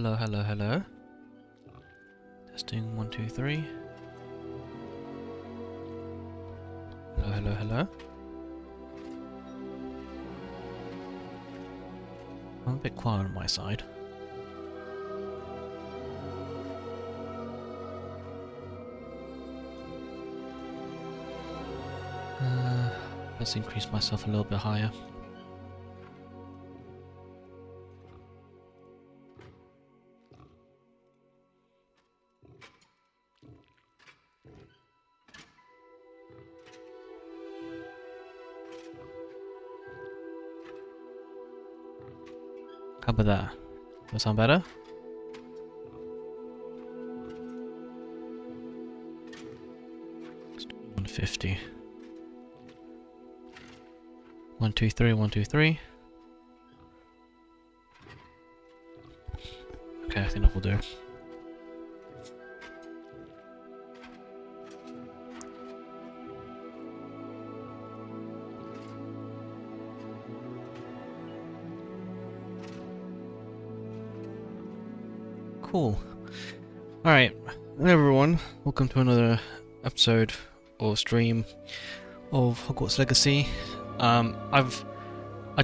Hello, hello, hello. Testing 1, 2, 3. Hello, hello, hello. I'm a bit quiet on my side. Let's increase myself a little bit higher. How about that? Does that sound better? Let's do 150. 1, 2, 3, 1, 2, 3. Okay, I think that will do. Cool. Alright, hello everyone, welcome to another episode or stream of Hogwarts Legacy. I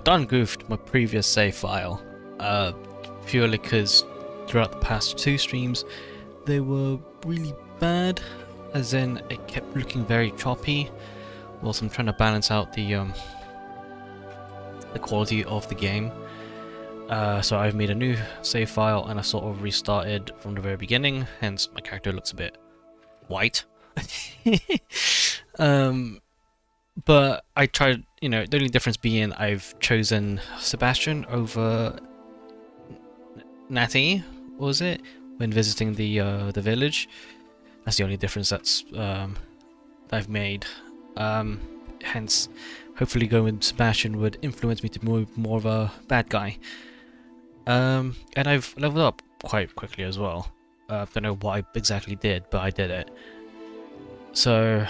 done goofed my previous save file, purely because throughout the past 2 streams they were really bad, as in it kept looking very choppy whilst I'm trying to balance out the quality of the game. So I've made a new save file and I sort of restarted from the very beginning, hence my character looks a bit white. But I tried, you know, the only difference being I've chosen Sebastian over Natty, was it, when visiting the village. That's the only difference that's that I've made. Hence, hopefully going with Sebastian would influence me to be more of a bad guy. And I've leveled up quite quickly as well. Don't know what I exactly did, but I did it. So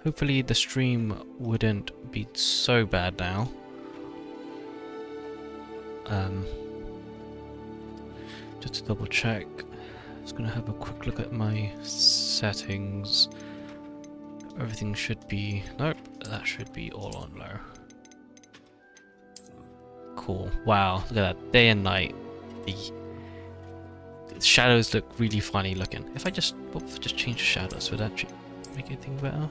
hopefully the stream wouldn't be so bad now. Just to double check, just gonna have a quick look at my settings. Everything should be, nope, that should be all on low. Cool. Wow, look at that. Day and night. The shadows look really funny looking. If I just change the shadows, would that make anything better?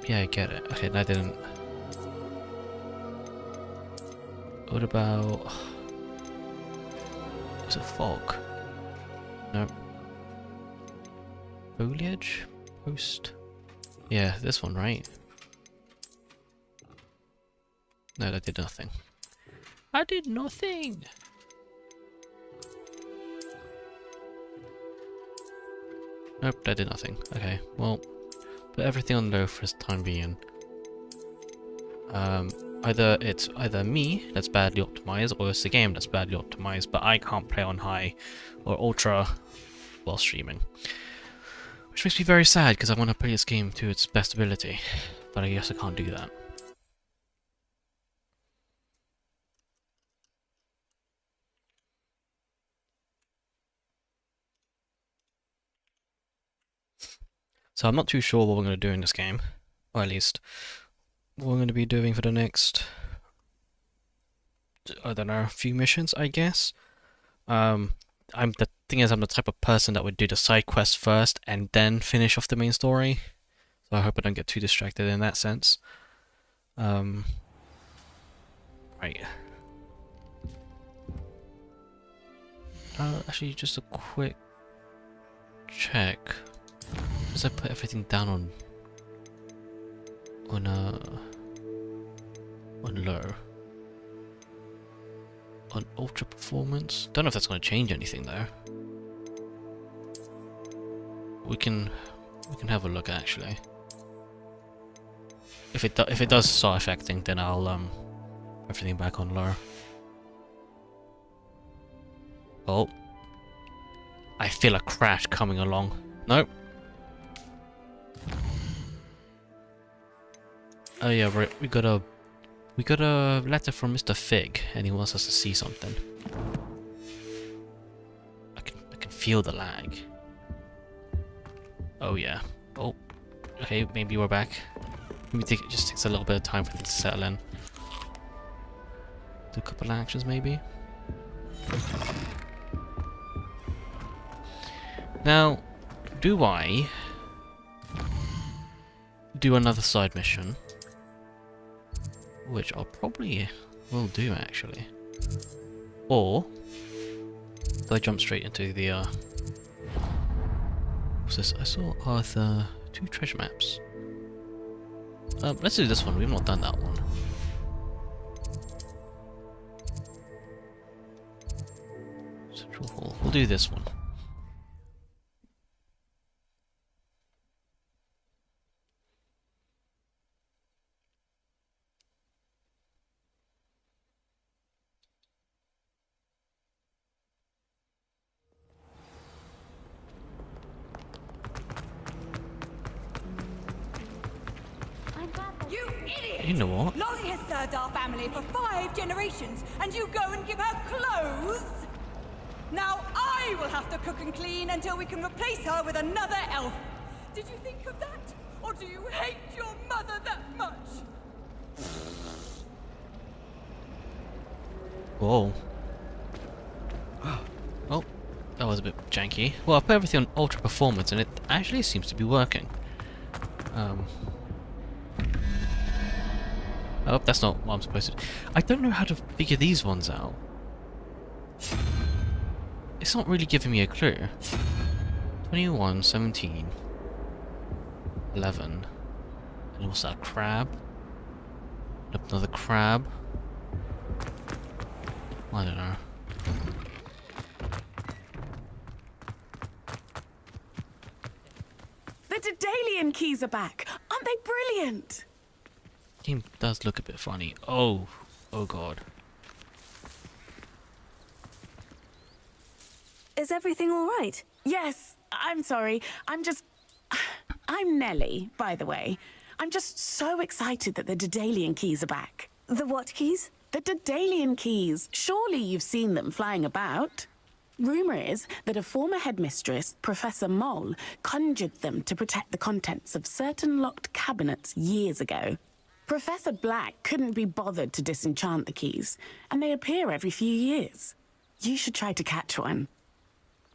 Yeah, I get it. Okay, I didn't. What about... Is it fog? Nope. Foliage? Post? Yeah, this one, right? No, that did nothing. I did nothing! Nope, that did nothing. Okay, well, put everything on low for the time being. Either it's me that's badly optimized, or it's the game that's badly optimized, but I can't play on high or ultra while streaming. Which makes me very sad, because I want to play this game to its best ability, but I guess I can't do that. So I'm not too sure what we're going to do in this game, or at least what we're going to be doing for the next, I don't know, few missions, I guess. The thing is, I'm the type of person that would do the side quests first and then finish off the main story. So I hope I don't get too distracted in that sense. Right. Actually, just a quick check. As I put everything down on low. On ultra performance. Don't know if that's going to change anything though. We can have a look actually. If it does start affecting, then I'll everything back on low. Oh, I feel a crash coming along. Nope. Oh yeah, right. We got a letter from Mr. Fig, and he wants us to see something. feel the lag. Oh yeah. Oh, okay, maybe we're back. Maybe it just takes a little bit of time for them to settle in. Do a couple of actions maybe. Now, do I do another side mission? Which I'll probably will do actually. Or do I jump straight into the what's this? I saw Arthur 2 treasure maps. Let's do this one. We've not done that one. Central Hall. We'll do this one. You idiot! You know what? Lolly has served our family for 5 generations, and you go and give her clothes? Now I will have to cook and clean until we can replace her with another elf. Did you think of that? Or do you hate your mother that much? Whoa. Oh, that was a bit janky. Well, I put everything on ultra performance and it actually seems to be working. Oh, that's not what I'm supposed to do. I don't know how to figure these ones out. It's not really giving me a clue. 21, 17, 11. And what's that, a crab? Another crab? I don't know. The Daedalian keys are back. Aren't they brilliant? Game does look a bit funny. Oh, oh god. Is everything all right? Yes, I'm sorry. I'm Nellie, by the way. I'm just so excited that the Daedalian keys are back. The what keys? The Daedalian keys. Surely you've seen them flying about. Rumour is that a former headmistress, Professor Mole, conjured them to protect the contents of certain locked cabinets years ago. Professor Black couldn't be bothered to disenchant the keys, and they appear every few years. You should try to catch one.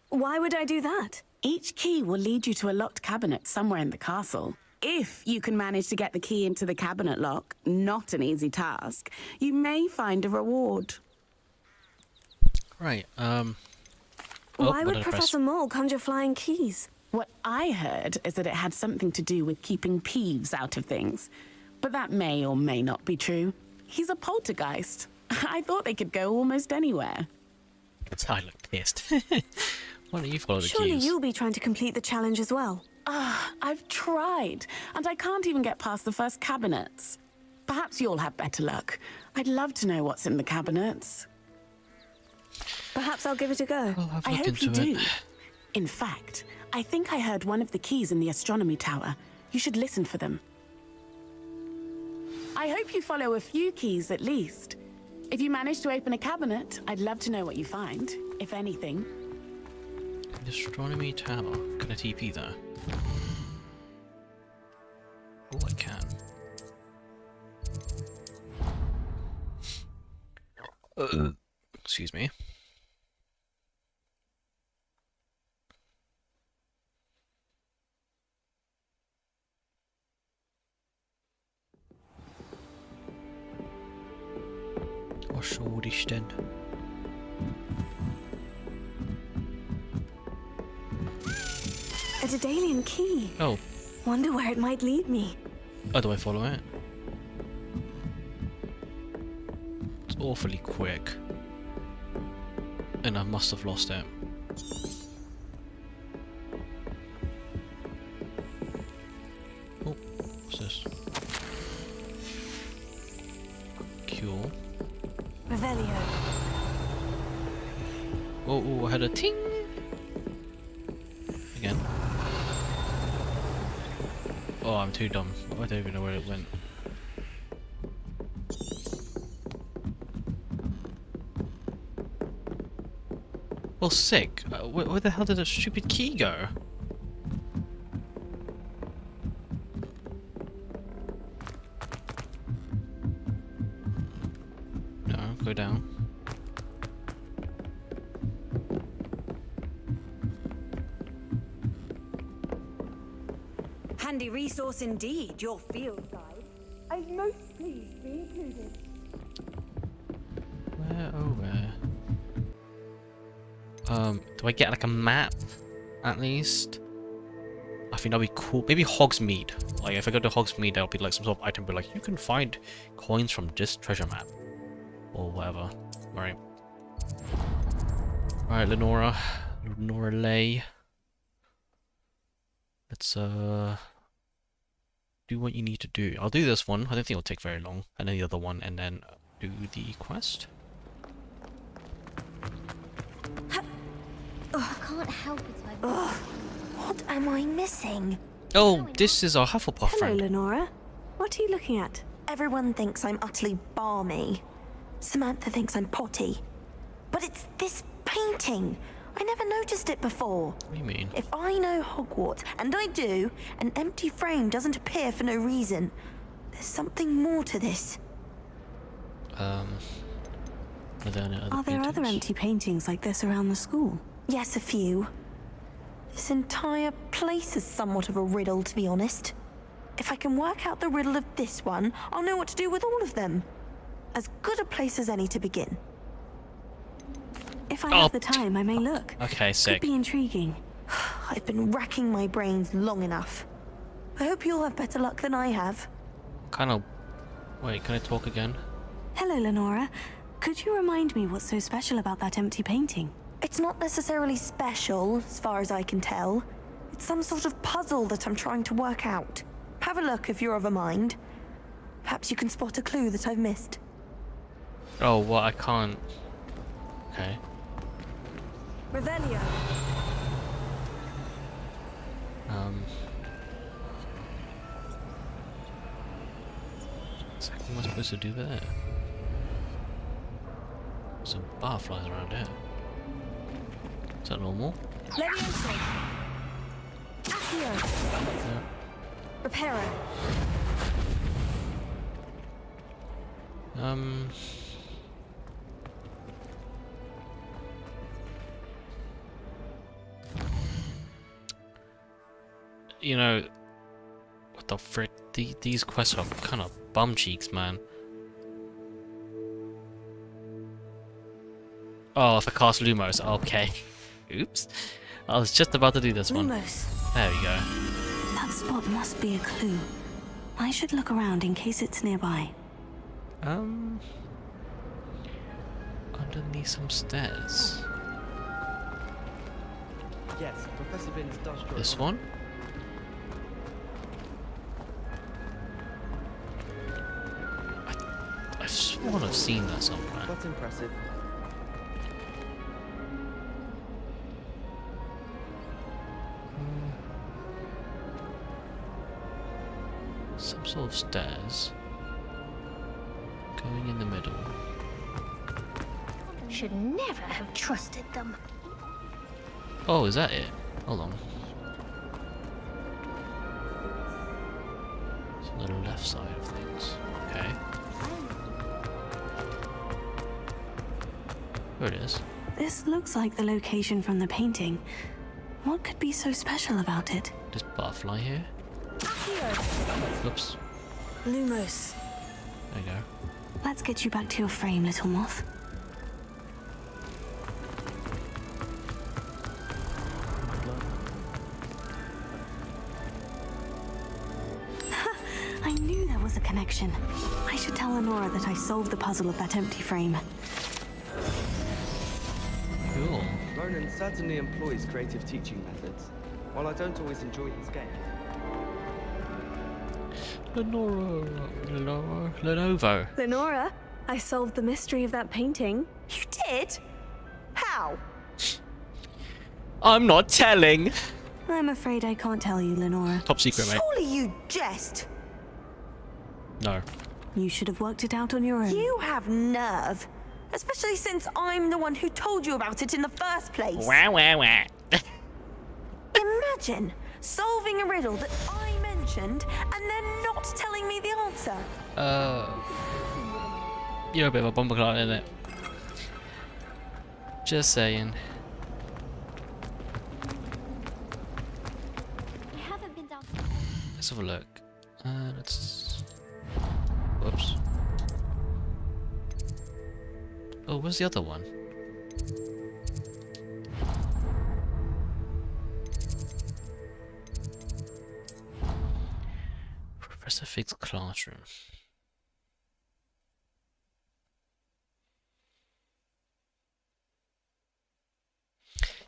Why would I do that? Each key will lead you to a locked cabinet somewhere in the castle. If you can manage to get the key into the cabinet lock, not an easy task, you may find a reward. Right, Why would Professor Mole conjure flying keys? What I heard is that it had something to do with keeping Peeves out of things. But that may or may not be true. He's a poltergeist. I thought they could go almost anywhere. I look pissed. Why don't you follow the Surely keys? you'll be trying to complete the challenge as well. I've tried, and I can't even get past the first cabinets. Perhaps you'll have better luck. I'd love to know what's in the cabinets. Perhaps I'll give it a go. I'll have a I look hope you into do. it. In fact, I think I heard one of the keys in the astronomy tower. You should listen for them. I hope you follow a few keys at least. If you manage to open a cabinet, I'd love to know what you find, if anything. The astronomy tower. Can I TP there? Oh, I can. Excuse me. Was soll ich denn? A Daedalian key. Oh, Wonder where it might lead me. how do I follow it? It's awfully quick. And I must have lost it. Oh, what's this? Cool. Revelio. Oh, I had a ting! Again. Oh, I'm too dumb. I don't even know where it went. Well, sick. Where the hell did that stupid key go? No, go down. Handy resource indeed, your field guide. I'm most pleased to be included. Where, oh where? Do I get like a map, at least? I think that'd be cool. Maybe Hogsmeade. Like, if I go to Hogsmeade, there'll be like some sort of item, but like, you can find coins from this treasure map. Or whatever. Alright. Alright, Lenora. Lenora Lay. Let's, do what you need to do. I'll do this one. I don't think it'll take very long. And then the other one, and then do the quest. I can't help it. Ugh, what am I missing? Oh, this is our Hufflepuff Hello, friend. Lenora. What are you looking at? Everyone thinks I'm utterly balmy. Samantha thinks I'm potty. But it's this painting. I never noticed it before. What do you mean? If I know Hogwarts, and I do, an empty frame doesn't appear for no reason. There's something more to this. Are there any other Are there other paintings? empty paintings like this around the school? Yes, a few. This entire place is somewhat of a riddle, to be honest. If I can work out the riddle of this one, I'll know what to do with all of them. As good a place as any to begin. If I have the time, I may look. Okay, Could sick. be intriguing. I've been racking my brains long enough. I hope you'll have better luck than I have. Kind of. Wait, can I talk again? Hello, Lenora. Could you remind me what's so special about that empty painting? It's not necessarily special, as far as I can tell. It's some sort of puzzle that I'm trying to work out. Have a look if you're of a mind. Perhaps you can spot a clue that I've missed. Oh, well, I can't. Okay. Revelio. Exactly what am I supposed to do there? Some barflies around here. Is that normal? Levioso. Accio. Yeah. Reparo. You know, what the frick? These quests are kind of bum cheeks, man. Oh, if I cast Lumos, okay. Oops. I was just about to do this one. Lumos. There we go. That spot must be a clue. I should look around in case it's nearby. Underneath some stairs. Yes, Professor Binns does draw. This one? I've sworn I've seen that somewhere. That's impressive. Some sort of stairs. Going in the middle. Should never have trusted them. Oh, is that it? Hold on. It's on the left side of things. Okay. There it is. This looks like the location from the painting. What could be so special about it? This butterfly here. Oops. Lumos. There you go. Let's get you back to your frame, little moth. I knew there was a connection. I should tell Lenora that I solved the puzzle of that empty frame. Cool. Ronan certainly employs creative teaching methods, while I don't always enjoy his game. Lenovo. Lenora, I solved the mystery of that painting. You did? How? I'm not telling. I'm afraid I can't tell you, Lenora. Top secret, mate. Surely you jest. No. You should have worked it out on your own. You have nerve. Especially since I'm the one who told you about it in the first place. Wah, wah, wah. Imagine solving a riddle that I mentioned and then not telling me the answer. You're a bit of a bumbleclot, isn't it? Just saying. I haven't been down. Let's have a look. Let's. Whoops. Oh, where's the other one? Professor Fig's classroom.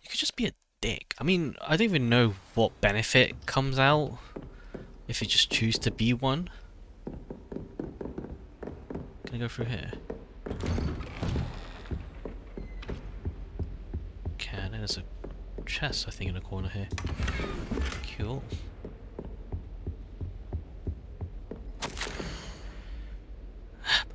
You could just be a dick. I mean, I don't even know what benefit comes out if you just choose to be one. Can I go through here? Can. There's a chest, I think, in the corner here. Cool.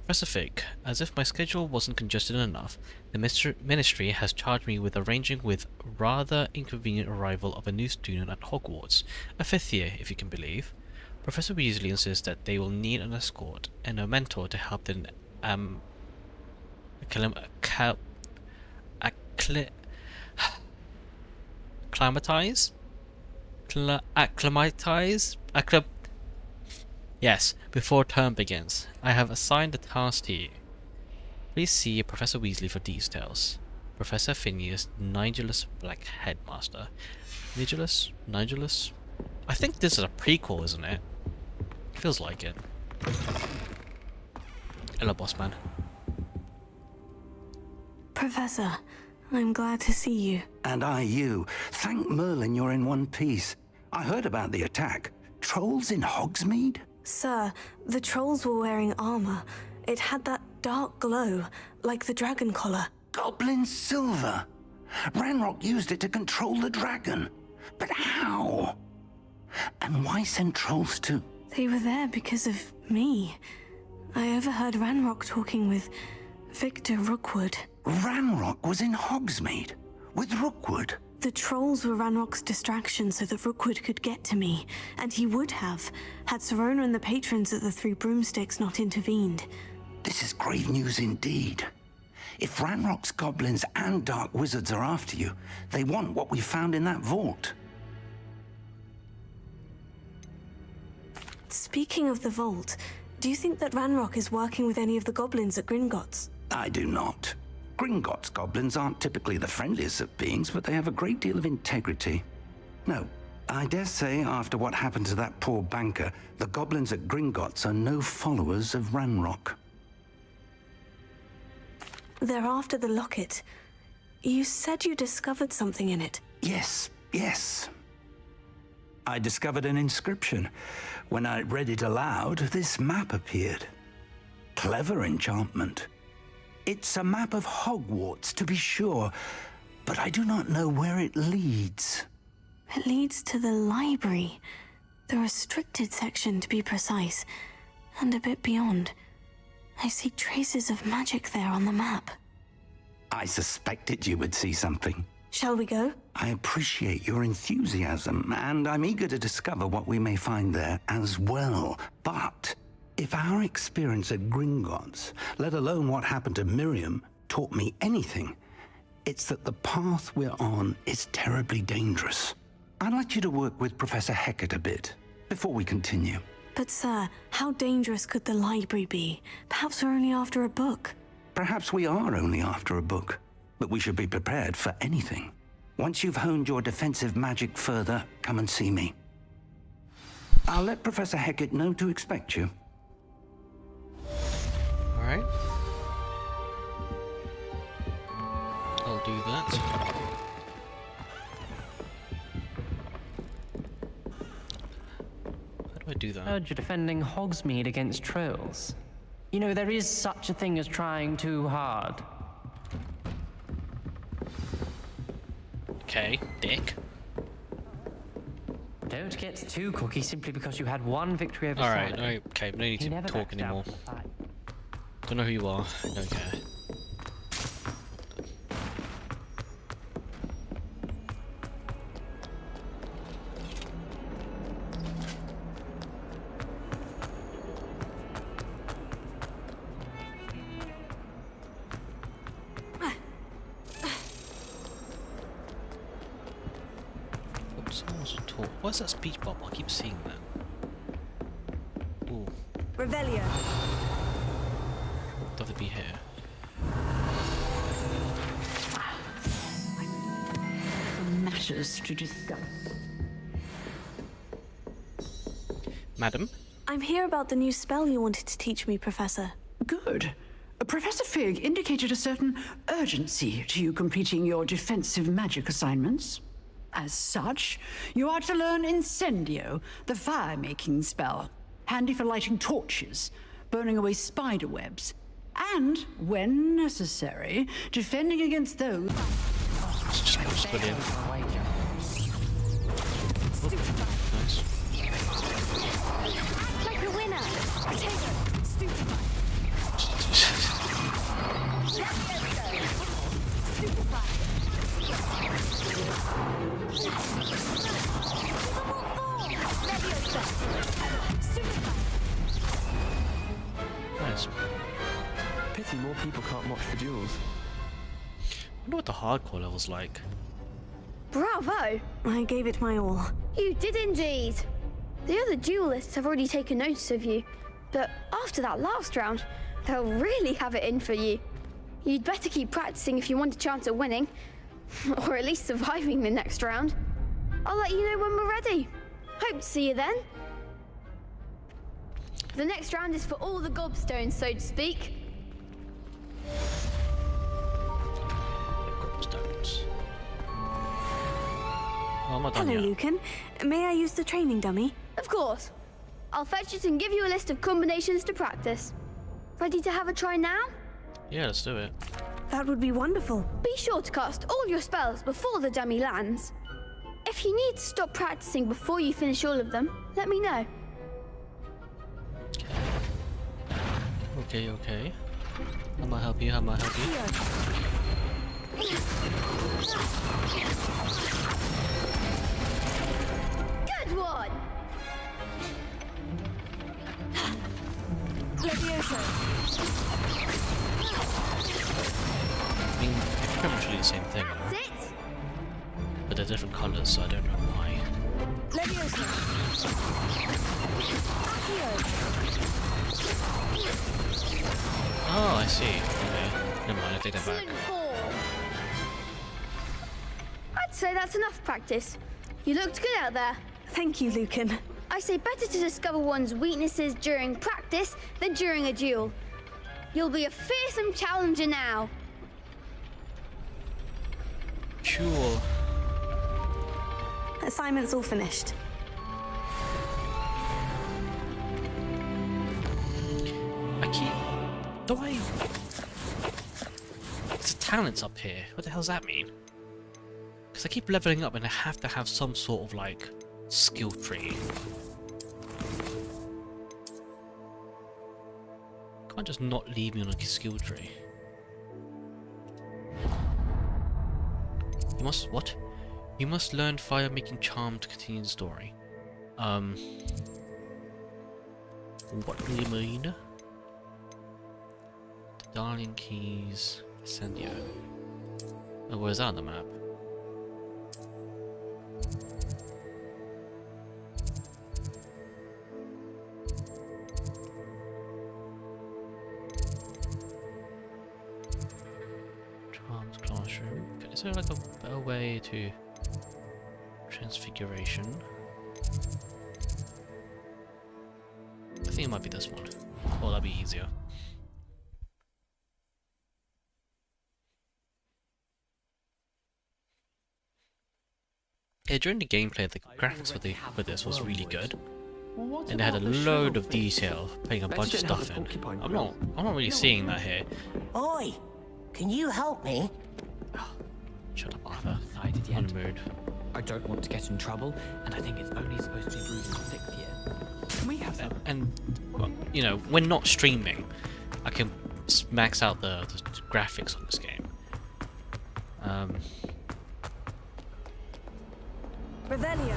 Professor Fig, as if my schedule wasn't congested enough, the Ministry has charged me with arranging with rather inconvenient arrival of a new student at Hogwarts, a 5th year, if you can believe. Professor Weasley insists that they will need an escort and a mentor to help them acclimatize? Yes, before term begins. I have assigned the task to you. Please see Professor Weasley for details. Professor Phineas Nigellus Black Headmaster. Nigellus? I think this is a prequel, isn't it? Feels like it. Hello, boss man. Professor, I'm glad to see you. And I you. Thank Merlin you're in one piece. I heard about the attack. Trolls in Hogsmeade? Sir, the trolls were wearing armor. It had that dark glow, like the dragon collar. Goblin silver. Ranrock used it to control the dragon. But how? And why send trolls to... They were there because of me. I overheard Ranrock talking with Victor Rookwood. Ranrock was in Hogsmeade with Rookwood. The trolls were Ranrock's distraction so that Rookwood could get to me, and he would have, had Serona and the patrons at the Three Broomsticks not intervened. This is grave news indeed. If Ranrock's goblins and dark wizards are after you, they want what we found in that vault. Speaking of the vault, do you think that Ranrock is working with any of the goblins at Gringotts? I do not. Gringotts goblins aren't typically the friendliest of beings, but they have a great deal of integrity. No, I dare say after what happened to that poor banker, the goblins at Gringotts are no followers of Ranrock. They're after the locket. You said you discovered something in it. Yes. I discovered an inscription. When I read it aloud, this map appeared. Clever enchantment. It's a map of Hogwarts, to be sure, but I do not know where it leads. It leads to the library. The restricted section, to be precise, and a bit beyond. I see traces of magic there on the map. I suspected you would see something. Shall we go? I appreciate your enthusiasm, and I'm eager to discover what we may find there as well. But if our experience at Gringotts, let alone what happened to Miriam, taught me anything, it's that the path we're on is terribly dangerous. I'd like you to work with Professor Hecat a bit before we continue. But sir, how dangerous could the library be? Perhaps we're only after a book. Perhaps we are only after a book, but we should be prepared for anything. Once you've honed your defensive magic further, come and see me. I'll let Professor Hecat know to expect you. Alright. I'll do that. How do I do that? Heard you're defending Hogsmeade against trolls. You know, there is such a thing as trying too hard. Okay, dick. Don't get too cocky simply because you had one victory over Alright, Saturday. okay, no need He to never talk backed down anymore. from the fight. Don't know who you are, I don't care. What's that speech bubble? I keep seeing that. Ooh, Revelio. does it be here? Matters to discuss. Madam? I'm here about the new spell you wanted to teach me, Professor. Good. Professor Fig indicated a certain urgency to you completing your defensive magic assignments. As such, you are to learn Incendio, the fire-making spell, handy for lighting torches, burning away spider webs, and, when necessary, defending against those... It's just put in. Nice. Like a winner. Potato. Stupefy. Nice. Pity more people can't watch the duels. I wonder what the hardcore level's like. Bravo! I gave it my all. You did indeed. The other duelists have already taken notice of you, but after that last round, they'll really have it in for you. You'd better keep practicing if you want a chance at winning, or at least surviving the next round. I'll let you know when we're ready. Hope to see you then. The next round is for all the gobstones, so to speak. Stones. Oh, I'm not done Hello, yet. Lucan. May I use the training dummy? Of course. I'll fetch it and give you a list of combinations to practice. Ready to have a try now? Yeah, let's do it. That would be wonderful. Be sure to cast all your spells before the dummy lands. If you need to stop practicing before you finish all of them, let me know. Okay. How may I help you? How may I help you? Good one! Levioso. I mean, it's pretty much the same thing, That's though. it! But they're different colours, so I don't know why. Levioso. Oh, I see. Okay. Never mind, I take that back. Excellent form. I'd say that's enough practice. You looked good out there. Thank you, Lucan. I say better to discover one's weaknesses during practice than during a duel. You'll be a fearsome challenger now. Cool. Assignment's all finished. I keep... Do I... It's talents up here. What the hell does that mean? Because I keep leveling up and I have to have some sort of, like, skill tree. Can't just not leave me on a skill tree. You must... What? You must learn fire-making charm to continue the story. What do you mean? Darling Keys, Incendio. Oh, where's that on the map? Charms Classroom. Okay, is there like a better way to Transfiguration? I think it might be this one. Oh, that'd be easier. Yeah, during the gameplay, the graphics for this was really good, and they had a load of detail, putting a bunch of stuff in. I'm not really seeing that here. Oi! Can you help me? Shut up, Arthur. Decided yet. On the mood. I don't want to get in trouble, and I think it's only supposed to be brewed in the 6th year. Can we have that? And well, you know, when not streaming, I can max out the graphics on this game. Revelio.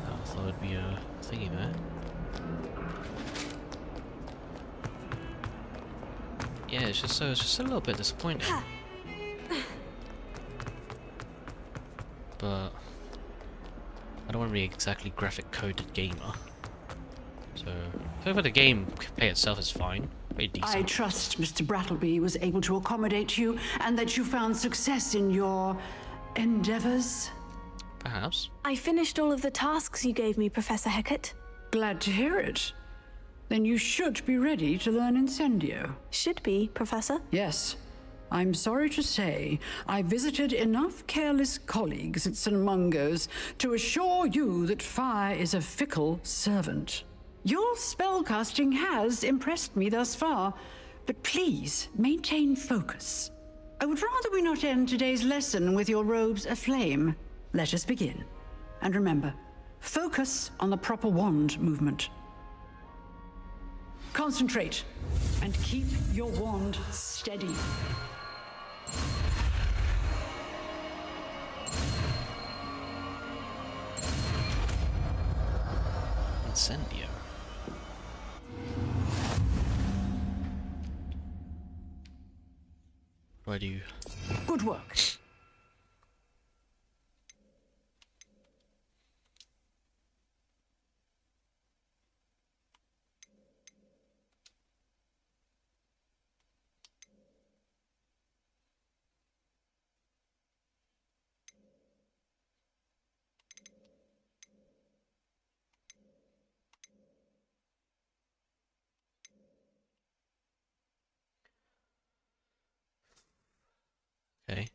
I thought it'd be a thingy there. Yeah, it's just a little bit disappointing. don't want to be exactly graphic coded gamer. So for the gameplay itself is fine. Very decent. I trust Mr. Brattleby was able to accommodate you and that you found success in your endeavors. Perhaps. I finished all of the tasks you gave me, Professor Hecat. Glad to hear it. Then you should be ready to learn Incendio. Should be, Professor. Yes. I'm sorry to say, I visited enough careless colleagues at St. Mungo's to assure you that fire is a fickle servant. Your spellcasting has impressed me thus far, but please maintain focus. I would rather we not end today's lesson with your robes aflame. Let us begin. And remember, focus on the proper wand movement. Concentrate and keep your wand steady. Incendio. What do you... Good work. Okay.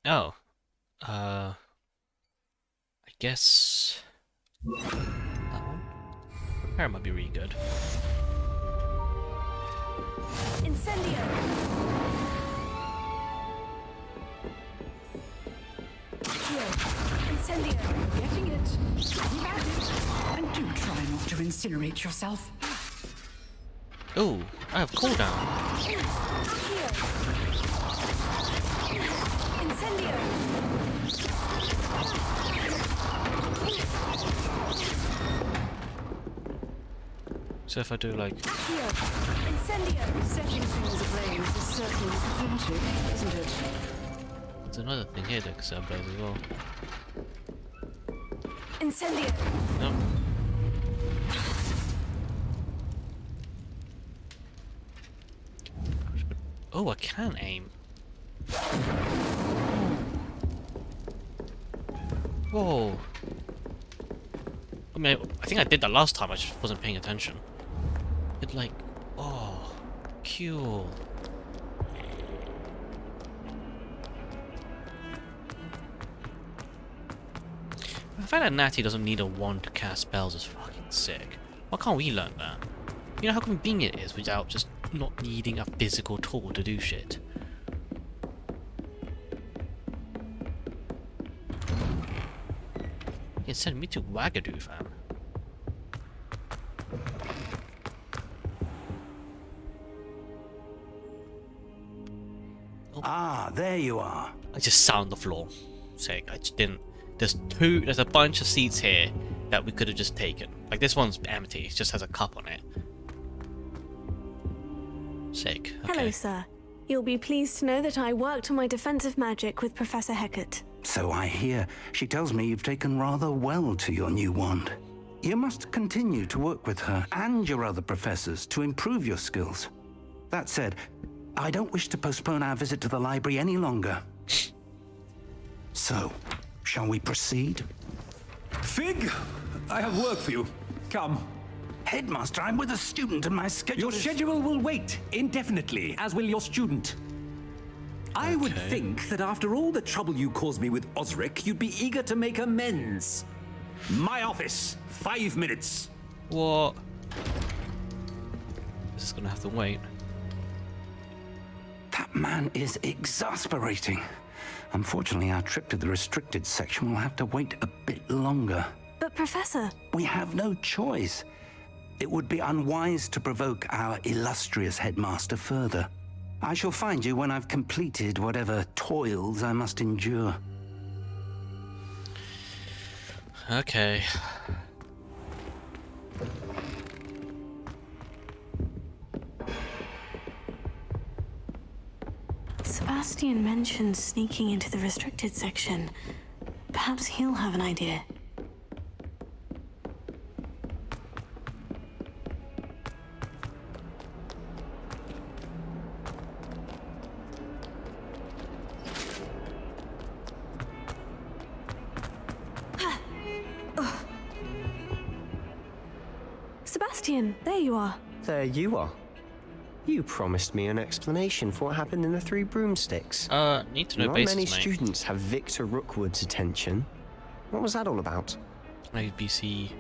Oh. I guess... that one? That might be really good. Incendio! Here. Incendio! Getting it. You got it. And do try not to incinerate yourself. Oh, I have cooldown. Here. Incendio! So if I do like... Here. Incendio! Setting things ablaze is certainly cathartic, isn't it? There's another thing here that can ablaze as well. Incendio! No. Oh, I can aim. Whoa. I mean, I think I did that last time, I just wasn't paying attention. It like... oh, cool. The fact that Natty doesn't need a wand to cast spells is fucking sick. Why can't we learn that? You know how convenient it is without just not needing a physical tool to do shit. You sent me to Wagadoo, fam. Oh. Ah, there you are. I just sat on the floor. Sick. I just didn't. There's a bunch of seats here that we could have just taken. Like this one's empty. It just has a cup on it. Sick. Okay. Hello, sir. You'll be pleased to know that I worked on my defensive magic with Professor Hecat. So I hear. She tells me you've taken rather well to your new wand. You must continue to work with her and your other professors to improve your skills. That said, I don't wish to postpone our visit to the library any longer. So, shall we proceed? Fig, I have work for you. Come. Headmaster, I'm with a student and my schedule Your schedule will wait indefinitely, as will your student. I would think that after all the trouble you caused me with Osric, you'd be eager to make amends. My office, 5 minutes. What? This is gonna have to wait. That man is exasperating. Unfortunately, our trip to the restricted section will have to wait a bit longer. But Professor... We have no choice. It would be unwise to provoke our illustrious headmaster further. I shall find you when I've completed whatever toils I must endure. Okay. Sebastian mentioned sneaking into the restricted section. Perhaps he'll have an idea. Sebastian, there you are. There you are. You promised me an explanation for what happened in the Three Broomsticks. Need to know Not basis, many mate. students have Victor Rookwood's attention. What was that all about? ABC.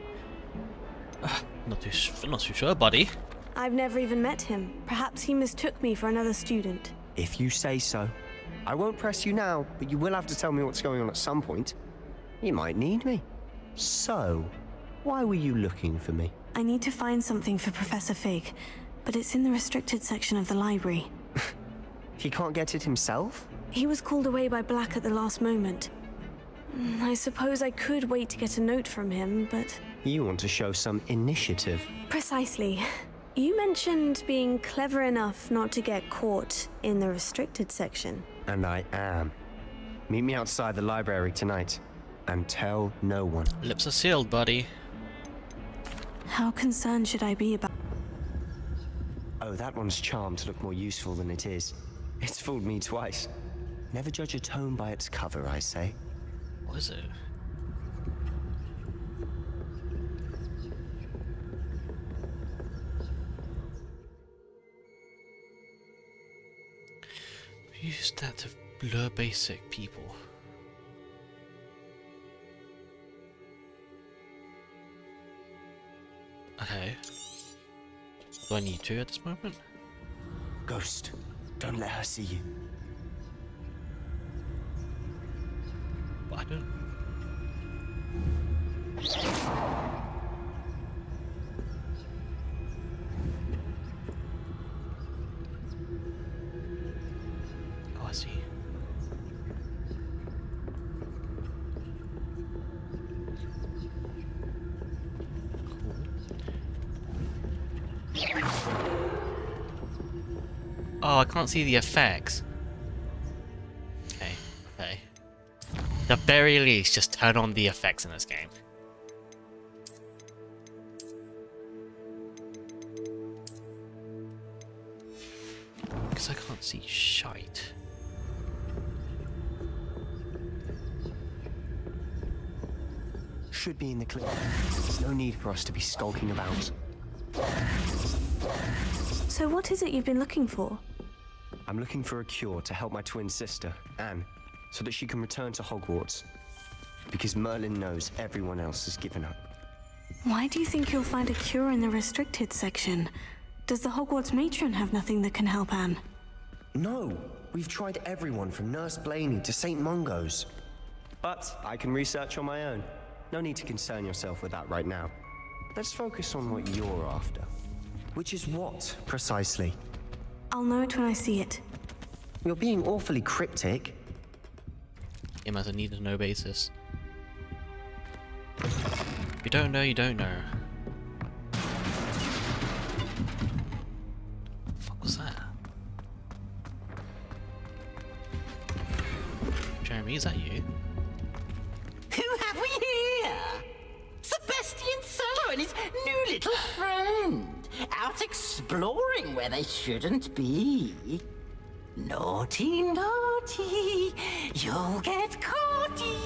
Not too sure, buddy. I've never even met him. Perhaps he mistook me for another student. If you say so. I won't press you now, but you will have to tell me what's going on at some point. You might need me. So, why were you looking for me? I need to find something for Professor Fig, but it's in the restricted section of the library. He can't get it himself? He was called away by Black at the last moment. I suppose I could wait to get a note from him, but... You want to show some initiative. Precisely. You mentioned being clever enough not to get caught in the restricted section. And I am. Meet me outside the library tonight, and tell no one. Lips are sealed, buddy. How concerned should I be about... Oh, that one's charmed to look more useful than it is. It's fooled me twice. Never judge a tome by its cover, I say. What is it? Use that to blur basic people. Okay. Do I need to at this moment? Ghost, don't let her see you. But I don't. Oh, I see. Oh, I can't see the effects. Okay, okay. At the very least, just turn on the effects in this game. Because I can't see shite. Should be in the clip. There's no need for us to be skulking about. So what is it you've been looking for? I'm looking for a cure to help my twin sister, Anne, so that she can return to Hogwarts. Because Merlin knows everyone else has given up. Why do you think you'll find a cure in the restricted section? Does the Hogwarts matron have nothing that can help Anne? No, we've tried everyone from Nurse Blaney to St. Mungo's. But I can research on my own. No need to concern yourself with that right now. Let's focus on what you're after. Which is what, precisely? I'll know it when I see it. You're being awfully cryptic. Game has a need to know basis. If you don't know, you don't know. What the fuck was that? Jeremy, is that you? Who have we here? Sebastian Solo and his new little friend. Out exploring where they shouldn't be. Naughty, naughty. You'll get caughty.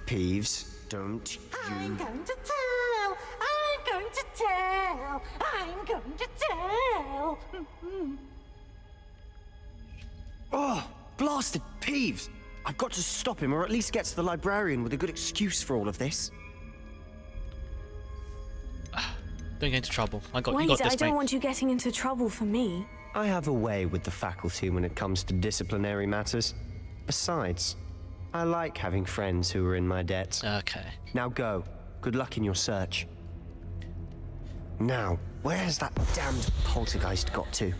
Peeves, don't you... I'm going to tell. I'm going to tell. I'm going to tell. Oh, blasted Peeves! I've got to stop him, or at least get to the librarian with a good excuse for all of this. Don't get into trouble. You got Wait, this, I don't mate. want you getting into trouble for me. I have a way with the faculty when it comes to disciplinary matters. Besides, I like having friends who are in my debt. Okay. Now go. Good luck in your search. Now, where has that damned poltergeist got to?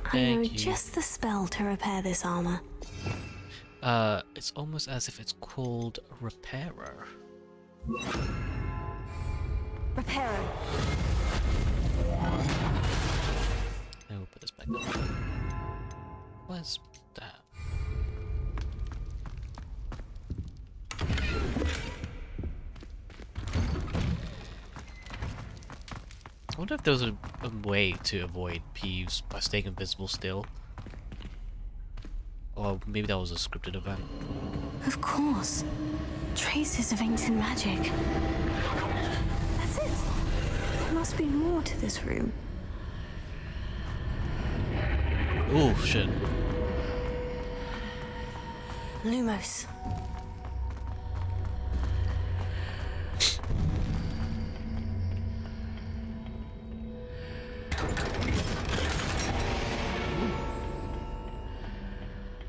I know just the spell to repair this armor. It's almost as if it's called Repairer. Repairer. Now we'll put this back up. Where's that? wonder if there was a way to avoid Peeves by staying invisible still. Or maybe that was a scripted event. Of course. Traces of ancient magic. That's it. There must be more to this room. Oh shit. Lumos.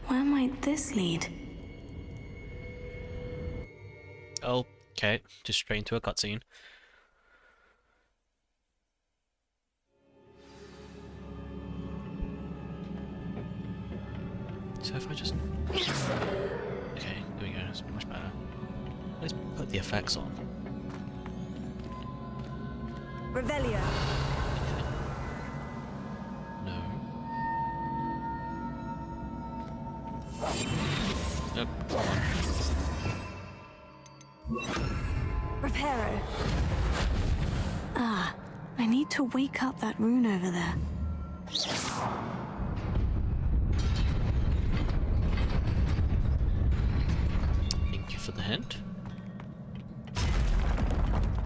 Where might this lead? Oh, okay. Just straight into a cutscene. So if I just... Okay, there we go, that's much better. Let's put the effects on. Revelio. No. Nope, come on. Reparo. Ah, I need to wake up that rune over there. Thank you for the hint.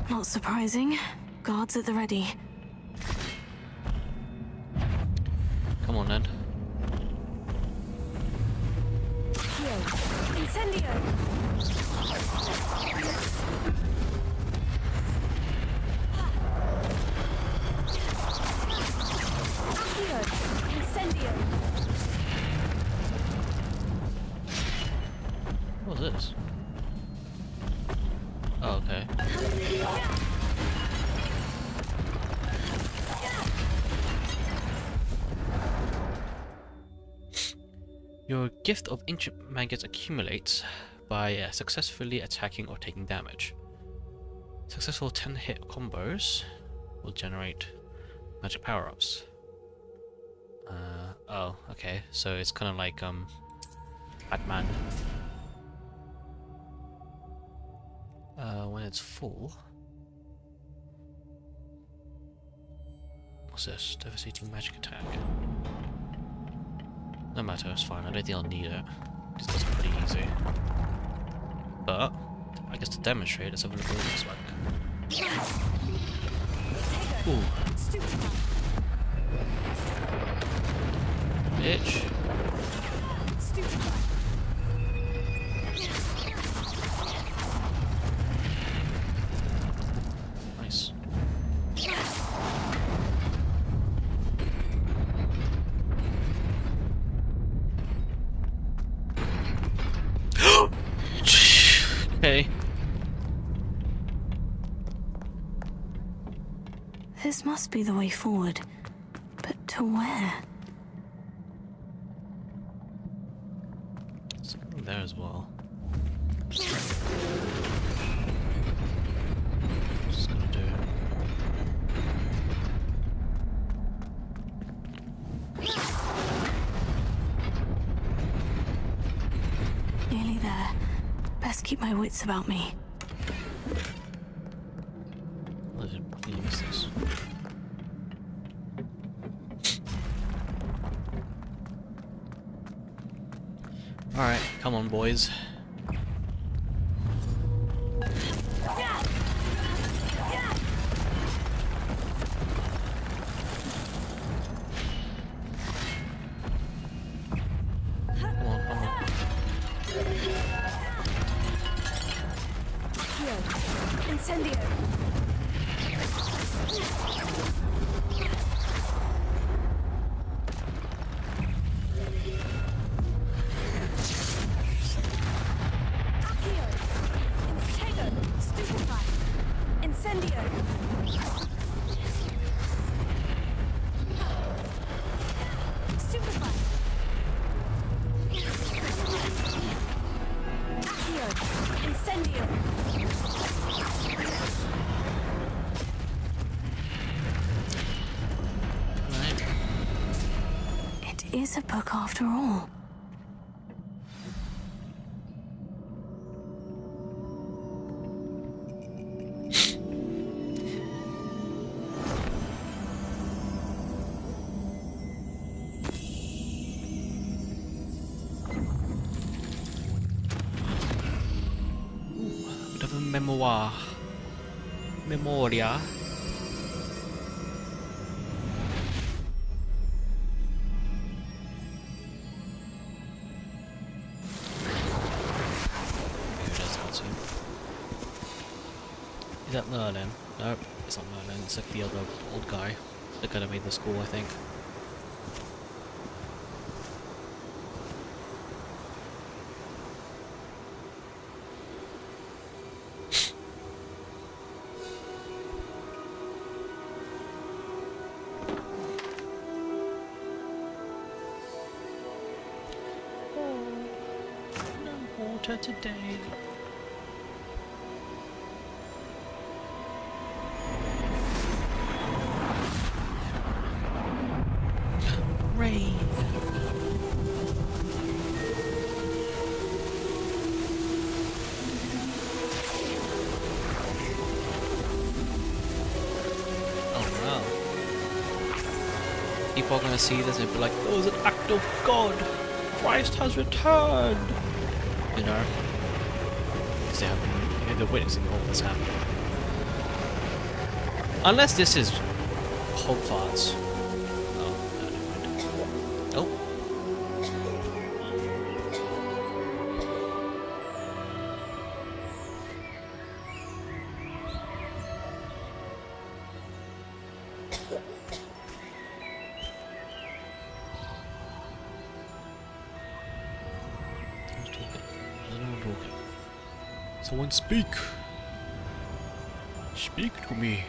Not surprising. Guards at the ready. Come on then. Incendio. Incendio. What was this? Oh, okay. Your gift of ancient maggots accumulates by successfully attacking or taking damage. Successful 10-hit combos will generate magic power-ups. Oh, okay. So it's kind of like Batman. When it's full. What's this? Devastating magic attack. No matter, it's fine. I don't think I'll need it. This does it pretty easy. But I guess to demonstrate, let's have a look at what it looks like. Ooh. Bitch. Nice. Okay. This must be the way forward. But to where? Something there as well. Just gonna do it. Nearly there. Best keep my wits about me. What did I miss this? Alright, come on boys. Incendio. It is a book after all. Memoir. Memoria. Is that Merlin? No, it's not Merlin, it's like the other old guy. The guy that made the school, I think. No water today. Rain. Oh no. People are gonna see this and be like, oh, it's an act of God! Christ has returned! You know? Because they're witnessing all this happening. Unless this is Hogwarts. Oh. Someone speak. Speak to me.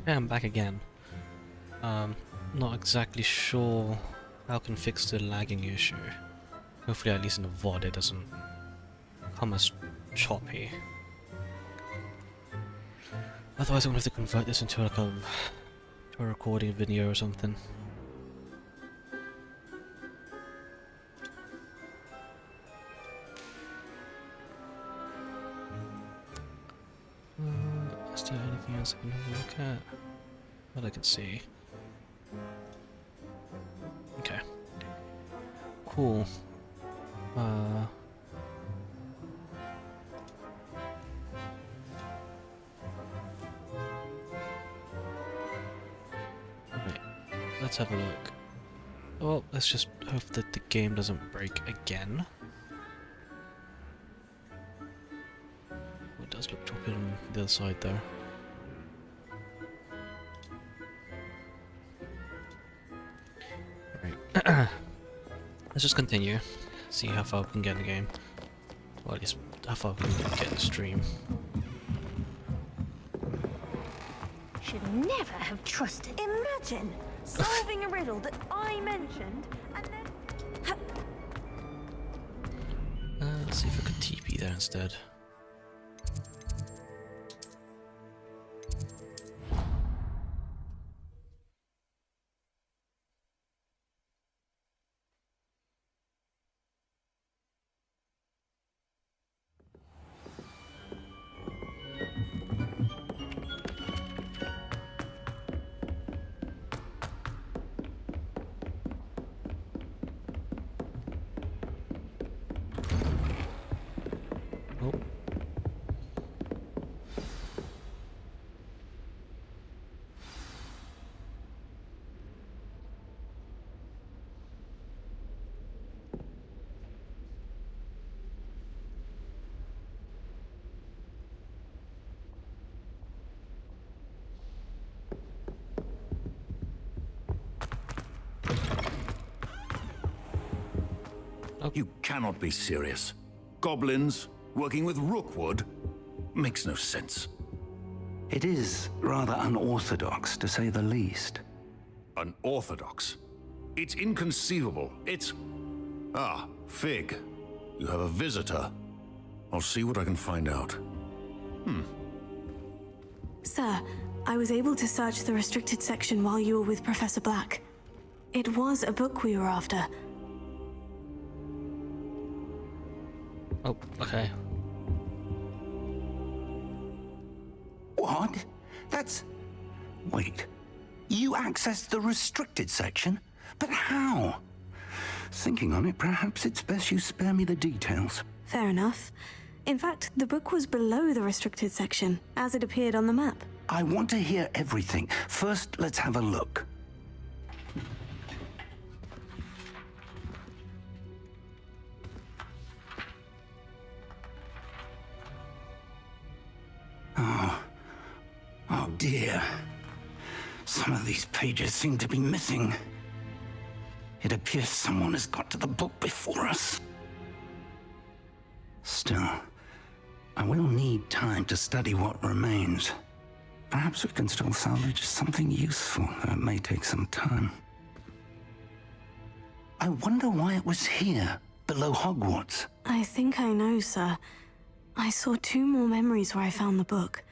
Yeah, I'm back again. Not exactly sure how I can fix the lagging issue. Hopefully at least in the VOD it doesn't come as choppy. Otherwise I'm going to have to convert this into like a recording video or something. Is there anything else I can have a look at? What I can see. Okay. Cool. Wait, let's have a look. Well, let's just hope that the game doesn't break again. It does look choppy on the other side though. Right. Let's just continue. See how far we can get in the game. Well, at least how far we can get in the stream. Should never have trusted. Imagine solving a riddle that I mentioned and then. Let's see if I could TP there instead. You cannot be serious. Goblins working with Rookwood makes no sense. It is rather unorthodox, to say the least. Unorthodox? It's inconceivable. It's... Ah, Fig. You have a visitor. I'll see what I can find out. Sir, I was able to search the restricted section while you were with Professor Black. It was a book we were after. Oh, okay. What? That's... Wait. You accessed the restricted section? But how? Thinking on it, perhaps it's best you spare me the details. Fair enough. In fact, the book was below the restricted section, as it appeared on the map. I want to hear everything. First, let's have a look. Oh dear. Some of these pages seem to be missing. It appears someone has got to the book before us. Still, I will need time to study what remains. Perhaps we can still salvage something useful, though it may take some time. I wonder why it was here, below Hogwarts. I think I know, sir. I saw 2 more memories where I found the book.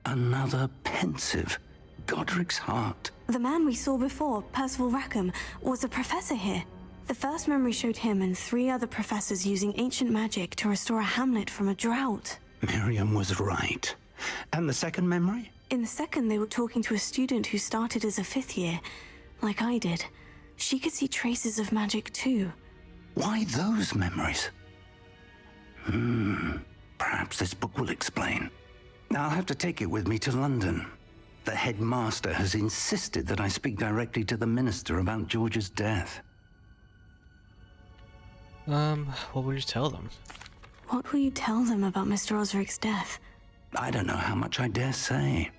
Another pensive. Godric's heart. The man we saw before, Percival Rackham, was a professor here. The first memory showed him and 3 other professors using ancient magic to restore a hamlet from a drought. Miriam was right. And the second memory? In the second, they were talking to a student who started as a 5th year, like I did. She could see traces of magic too. Why those memories? Perhaps this book will explain. I'll have to take it with me to London. The headmaster has insisted that I speak directly to the minister about George's death. What will you tell them? What will you tell them about Mr. Osric's death? I don't know how much I dare say.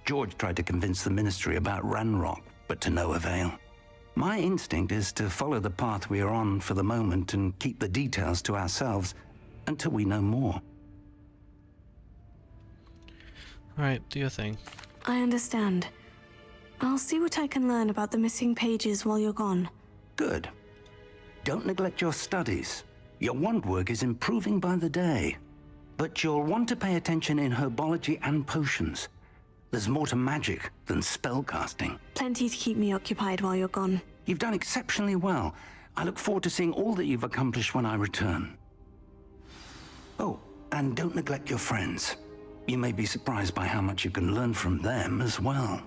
George tried to convince the ministry about Ranrock, but to no avail. My instinct is to follow the path we are on for the moment and keep the details to ourselves until we know more. Alright, do your thing. I understand. I'll see what I can learn about the missing pages while you're gone. Good. Don't neglect your studies. Your wand work is improving by the day. But you'll want to pay attention in herbology and potions. There's more to magic than spellcasting. Plenty to keep me occupied while you're gone. You've done exceptionally well. I look forward to seeing all that you've accomplished when I return. Oh, and don't neglect your friends. You may be surprised by how much you can learn from them as well.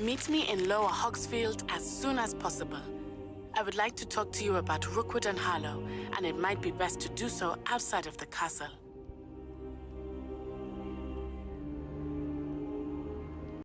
Meet me in Lower Hogsfield as soon as possible. I would like to talk to you about Rookwood and Harlow, and it might be best to do so outside of the castle.